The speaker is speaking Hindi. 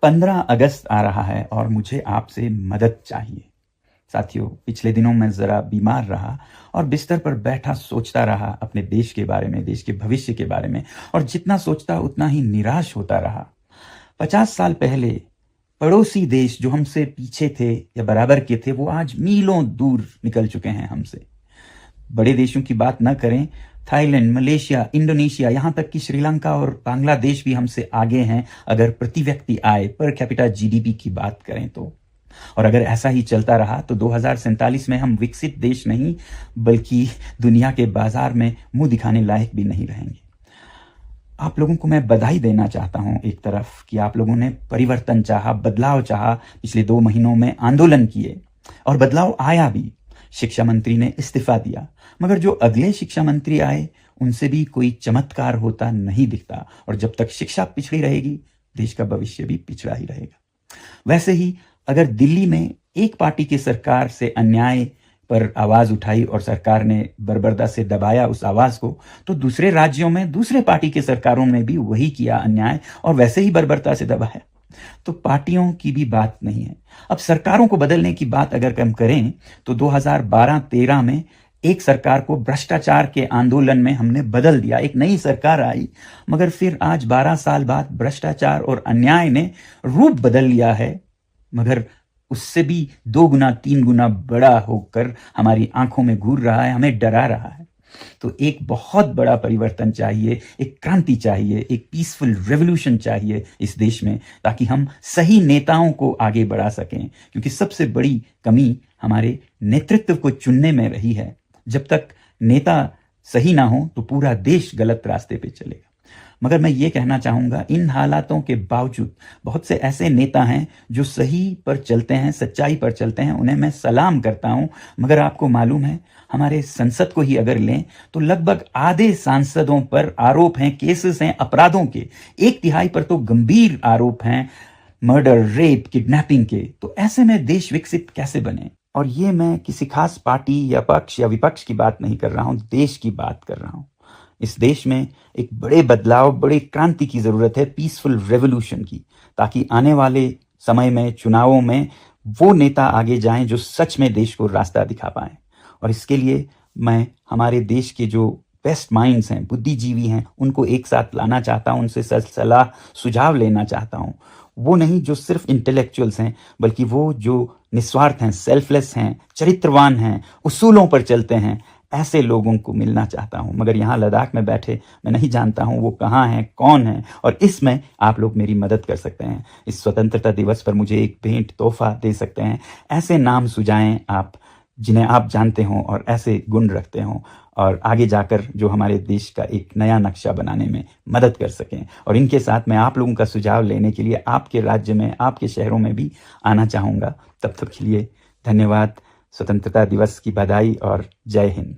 15 अगस्त आ रहा है और मुझे आपसे मदद चाहिए। साथियों, पिछले दिनों मैं ज़रा बीमार रहा और बिस्तर पर बैठा सोचता रहा अपने देश के बारे में, देश के भविष्य के बारे में, और जितना सोचता उतना ही निराश होता रहा। 50 साल पहले पड़ोसी देश जो हमसे पीछे थे या बराबर के थे, वो आज मीलों दूर निकल चुके हैं हमसे। बड़े देशों की बात न करें, थाईलैंड, मलेशिया, इंडोनेशिया, यहाँ तक कि श्रीलंका और बांग्लादेश भी हमसे आगे हैं अगर प्रति व्यक्ति आय, पर कैपिटा जीडीपी की बात करें तो। और अगर ऐसा ही चलता रहा तो 2047 में हम विकसित देश नहीं बल्कि दुनिया के बाजार में मुंह दिखाने लायक भी नहीं रहेंगे। आप लोगों को मैं बधाई देना चाहता हूं एक तरफ कि आप लोगों ने परिवर्तन चाहा, बदलाव चाहा, पिछले 2 महीनों में आंदोलन किए और बदलाव आया भी। शिक्षा मंत्री ने इस्तीफा दिया, मगर जो अगले शिक्षा मंत्री आए उनसे भी कोई चमत्कार होता नहीं दिखता, और जब तक शिक्षा पिछड़ी रहेगी देश का भविष्य भी पिछड़ा ही रहेगा। वैसे ही अगर दिल्ली में एक पार्टी की सरकार से अन्याय पर आवाज उठाई और सरकार ने बर्बरता से दबाया उस आवाज को, तो दूसरे राज्यों में दूसरे पार्टी की सरकारों ने भी वही किया अन्याय और वैसे ही बर्बरता से दबाया। तो पार्टियों की भी बात नहीं है। अब सरकारों को बदलने की बात अगर हम करें तो 2012-13 में एक सरकार को भ्रष्टाचार के आंदोलन में हमने बदल दिया, एक नई सरकार आई, मगर फिर आज 12 साल बाद भ्रष्टाचार और अन्याय ने रूप बदल लिया है, मगर उससे भी 2 गुना 3 गुना बड़ा होकर हमारी आंखों में घूर रहा है, हमें डरा रहा है। तो एक बहुत बड़ा परिवर्तन चाहिए, एक क्रांति चाहिए, एक पीसफुल रेवोल्यूशन चाहिए इस देश में, ताकि हम सही नेताओं को आगे बढ़ा सकें। क्योंकि सबसे बड़ी कमी हमारे नेतृत्व को चुनने में रही है। जब तक नेता सही ना हो तो पूरा देश गलत रास्ते पे चलेगा। मगर मैं ये कहना चाहूंगा, इन हालातों के बावजूद बहुत से ऐसे नेता हैं जो सही पर चलते हैं, सच्चाई पर चलते हैं, उन्हें मैं सलाम करता हूं। मगर आपको मालूम है, हमारे संसद को ही अगर लें तो लगभग आधे सांसदों पर आरोप हैं, केसेस हैं अपराधों के, 1/3 पर तो गंभीर आरोप हैं मर्डर, रेप, किडनैपिंग के। तो ऐसे में देश विकसित कैसे बने? और ये मैं किसी खास पार्टी या पक्ष या विपक्ष की बात नहीं कर रहा हूं, देश की बात कर रहा हूं। इस देश में एक बड़े बदलाव, बड़े क्रांति की जरूरत है, पीसफुल रेवोल्यूशन की, ताकि आने वाले समय में चुनावों में वो नेता आगे जाएं जो सच में देश को रास्ता दिखा पाएं। और इसके लिए मैं हमारे देश के जो बेस्ट माइंड्स हैं, बुद्धिजीवी हैं, उनको एक साथ लाना चाहता हूं, उनसे सलाह सुझाव लेना चाहता हूं। वो नहीं जो सिर्फ इंटेलेक्चुअल्स हैं, बल्कि वो जो निस्वार्थ हैं, सेल्फलेस हैं, चरित्रवान हैं, उसूलों पर चलते हैं, ऐसे लोगों को मिलना चाहता हूं। मगर यहाँ लद्दाख में बैठे मैं नहीं जानता हूं वो कहाँ हैं, कौन हैं, और इसमें आप लोग मेरी मदद कर सकते हैं। इस स्वतंत्रता दिवस पर मुझे एक भेंट, तोहफा दे सकते हैं। ऐसे नाम सुझाएं आप जिन्हें आप जानते हों और ऐसे गुण रखते हों, और आगे जाकर जो हमारे देश का एक नया नक्शा बनाने में मदद कर सकें। और इनके साथ मैं आप लोगों का सुझाव लेने के लिए आपके राज्य में, आपके शहरों में भी आना चाहूँगा। तब तक के लिए धन्यवाद। स्वतंत्रता दिवस की बधाई और जय हिंद।